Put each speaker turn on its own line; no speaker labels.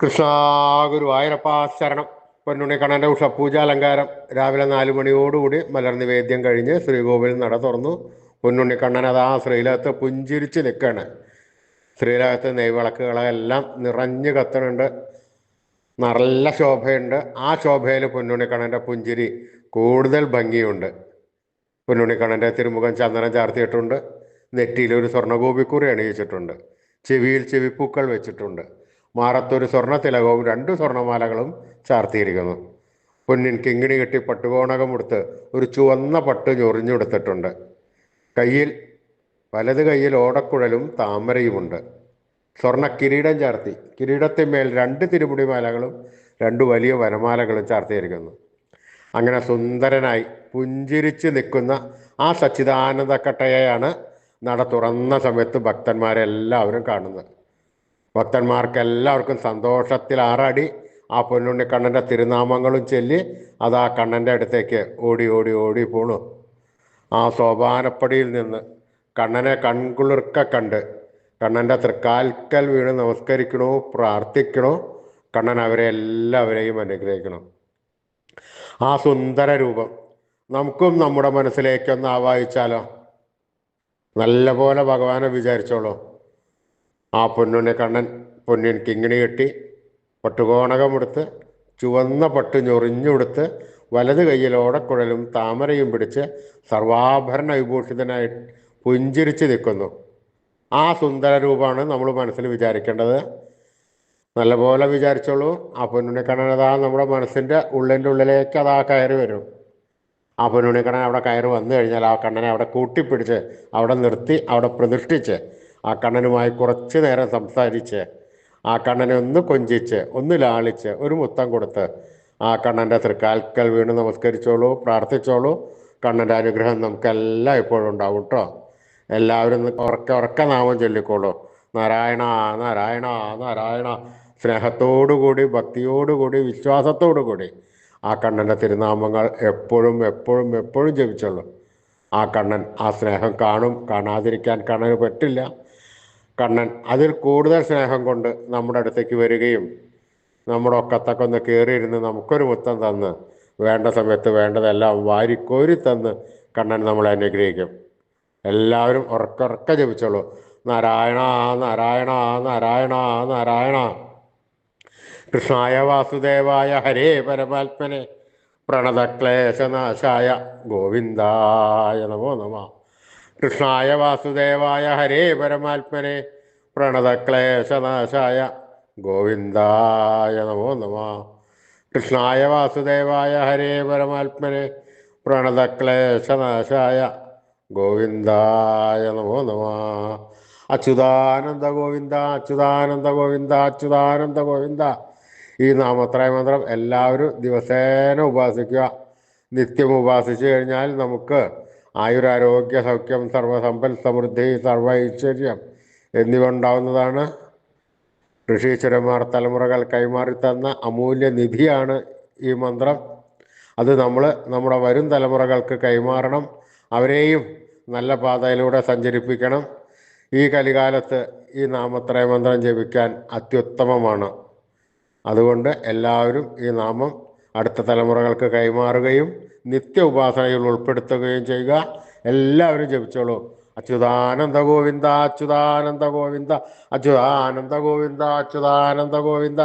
കൃഷ്ണ ഗുരുവായൂരപ്പ ശരണം. പൊന്നുണ്ണിക്കണ്ണൻ്റെ ഉഷപൂജാലങ്കാരം രാവിലെ 4 മണിയോടുകൂടി മലർനിവേദ്യം കഴിഞ്ഞ് ശ്രീകോവിൽ നട തുറന്നു. പൊന്നുണ്ണിക്കണ്ണൻ അതാ ശ്രീലകത്ത് പുഞ്ചിരിച്ച് നിൽക്കുകയാണ്. ശ്രീലകത്ത് നെയ്വിളക്കുകളെല്ലാം നിറഞ്ഞു കത്തുന്നുണ്ട്. നല്ല ശോഭയുണ്ട്. ആ ശോഭയിൽ പൊന്നുണ്ണിക്കണ്ണൻ്റെ പുഞ്ചിരി കൂടുതൽ ഭംഗിയുണ്ട്. പൊന്നുണ്ണിക്കണ്ണൻ്റെ തിരുമുഖം ചന്ദനം ചാർത്തിയിട്ടുണ്ട്. നെറ്റിയിൽ ഒരു സ്വർണ്ണഗോപിക്കുറി അണിയിച്ചിട്ടുണ്ട്. ചെവിയിൽ ചെവിപ്പൂക്കൾ വെച്ചിട്ടുണ്ട്. മാറത്തൊരു സ്വർണ്ണ തിലകവും 2 സ്വർണ്ണമാലകളും ചാർത്തിയിരിക്കുന്നു. പൊന്നിൻ കിങ്ങിണി കെട്ടി പട്ടുകോണകം ഉടുത്ത് ഒരു ചുവന്ന പട്ട് ഞൊറിഞ്ഞെടുത്തിട്ടുണ്ട്. കയ്യിൽ വലത് കയ്യിൽ ഓടക്കുഴലും താമരയുമുണ്ട്. സ്വർണ്ണ കിരീടം ചാർത്തി കിരീടത്തിന്മേൽ 2 തിരുമുടിമാലകളും 2 വലിയ വനമാലകളും ചാർത്തിയിരിക്കുന്നു. അങ്ങനെ സുന്ദരനായി പുഞ്ചിരിച്ച് നിൽക്കുന്ന ആ സച്ചിദാനന്ദക്കട്ടയെയാണ് നട തുറന്ന സമയത്ത് ഭക്തന്മാരെല്ലാവരും കാണുന്നത്. ഭക്തന്മാർക്കെല്ലാവർക്കും സന്തോഷത്തിൽ ആറാടി ആ പൊന്നുണ്ണിക്കണ്ണൻ്റെ തിരുനാമങ്ങളും ചൊല്ലി അത് ആ കണ്ണൻ്റെ അടുത്തേക്ക് ഓടി ഓടി ഓടി പോണു. ആ സോപാനപ്പടിയിൽ നിന്ന് കണ്ണനെ കൺകുളിർക്ക കണ്ട് കണ്ണൻ്റെ തൃക്കാൽക്കൽ വീണ് നമസ്കരിക്കണോ, പ്രാർത്ഥിക്കണോ. കണ്ണൻ അവരെ എല്ലാവരെയും അനുഗ്രഹിക്കണം. ആ സുന്ദര രൂപം നമുക്കും നമ്മുടെ മനസ്സിലേക്കൊന്ന് ആവാഹിച്ചാലോ? നല്ല പോലെ ഭഗവാനെ വിചാരിച്ചോളൂ. ആ പൊന്നുണ്ണിക്കണ്ണൻ പൊന്നിൻ കിങ്ങിണി കെട്ടി പട്ടുകോണകമെടുത്ത് ചുവന്ന പട്ട് ഞൊറിഞ്ഞുകൊടുത്ത് വലത് കയ്യിൽ ഓടക്കുഴലും താമരയും പിടിച്ച് സർവാഭരണ വിഭൂഷിതനായി പുഞ്ചിരിച്ച് നിൽക്കുന്നു. ആ സുന്ദര രൂപമാണ് നമ്മൾ മനസ്സിൽ വിചാരിക്കേണ്ടത്. നല്ലപോലെ വിചാരിച്ചോളൂ. ആ പൊന്നുണ്ണിക്കണ്ണൻ അതാ നമ്മുടെ മനസ്സിൻ്റെ ഉള്ളിൻ്റെ ഉള്ളിലേക്ക് അതാ കയറി വരും. ആ പൊന്നുണ്ണിക്കണ്ണൻ അവിടെ കയറി വന്നു കഴിഞ്ഞാൽ ആ കണ്ണനെ അവിടെ കൂട്ടിപ്പിടിച്ച് അവിടെ നിർത്തി അവിടെ പ്രതിഷ്ഠിച്ച് ആ കണ്ണനുമായി കുറച്ച് നേരം സംസാരിച്ച് ആ കണ്ണനെ ഒന്ന് കൊഞ്ചിച്ച് ഒന്ന് ലാളിച്ച് ഒരു മുത്തം കൊടുത്ത് ആ കണ്ണൻ്റെ തൃക്കാൽക്കൽ വീണ് നമസ്കരിച്ചോളൂ, പ്രാർത്ഥിച്ചോളൂ. കണ്ണൻ്റെ അനുഗ്രഹം നമുക്കെല്ലാം ഇപ്പോഴും ഉണ്ടാവും കേട്ടോ. എല്ലാവരും ഉറക്ക നാമം ചൊല്ലിക്കോളൂ. നാരായണ നാരായണ നാരായണ. സ്നേഹത്തോടുകൂടി ഭക്തിയോടുകൂടി വിശ്വാസത്തോടുകൂടി ആ കണ്ണൻ്റെ തിരുനാമങ്ങൾ എപ്പോഴും എപ്പോഴും എപ്പോഴും ജപിച്ചോളൂ. ആ കണ്ണൻ ആ സ്നേഹം കാണും. കാണാതിരിക്കാൻ കണ്ണന് പറ്റില്ല. കണ്ണൻ അതിൽ കൂടുതൽ സ്നേഹം കൊണ്ട് നമ്മുടെ അടുത്തേക്ക് വരികയും നമ്മുടെ ഒക്കത്തൊക്കെ ഒന്ന് കയറിയിരുന്ന് നമുക്കൊരു മുത്തം തന്ന് വേണ്ട സമയത്ത് വേണ്ടതെല്ലാം വാരിക്കോരി തന്ന് കണ്ണൻ നമ്മളെ അനുഗ്രഹിക്കും. എല്ലാവരും ഉറക്ക ജപിച്ചോളൂ. നാരായണ നാരായണ നാരായണ നാരായണ. കൃഷ്ണായ വാസുദേവായ ഹരേ പരമാത്മനെ പ്രണതക്ലേശനാശായ ഗോവിന്ദായ നമോ നമ. കൃഷ്ണായ വാസുദേവായ ഹരേ പരമാത്മനെ പ്രണതക്ലേശനാശായ ഗോവിന്ദായ നമോ നമ. കൃഷ്ണായ വാസുദേവായ ഹരേ പരമാത്മനെ പ്രണതക്ലേശനാശായ ഗോവിന്ദായ നമോ നമ. അച്യുതാനന്ദ ഗോവിന്ദ അച്യുതാനന്ദ ഗോവിന്ദ അച്യുതാനന്ദ ഗോവിന്ദ. ഈ നാമത്രയ മന്ത്രം എല്ലാവരും ദിവസേന ഉപാസിക്കുക. നിത്യം ഉപാസിച്ചു കഴിഞ്ഞാൽ നമുക്ക് ആയുരാരോഗ്യ സൗഖ്യം സർവസമ്പൽ സമൃദ്ധി സർവ ഐശ്വര്യം എന്നിവ ഉണ്ടാവുന്നതാണ്. ഋഷീശ്വരന്മാർ തലമുറകൾ കൈമാറി തന്ന അമൂല്യ നിധിയാണ് ഈ മന്ത്രം. അത് നമ്മൾ നമ്മുടെ വരും തലമുറകൾക്ക് കൈമാറണം. അവരെയും നല്ല പാതയിലൂടെ സഞ്ചരിപ്പിക്കണം. ഈ കലികാലത്ത് ഈ നാമത്രയ മന്ത്രം ജപിക്കാൻ അത്യുത്തമമാണ്. അതുകൊണ്ട് എല്ലാവരും ഈ നാമം അടുത്ത തലമുറകൾക്ക് കൈമാറുകയും നിത്യ ഉപാസനയിൽ ഉൾപ്പെടുത്തുകയും ചെയ്യുക. എല്ലാവരും ജപിച്ചോളൂ. അച്യുതാനന്ദ ഗോവിന്ദ അച്യുതാനന്ദ ഗോവിന്ദ അച്യുതാനന്ദ ഗോവിന്ദ അച്യുതാനന്ദ ഗോവിന്ദ.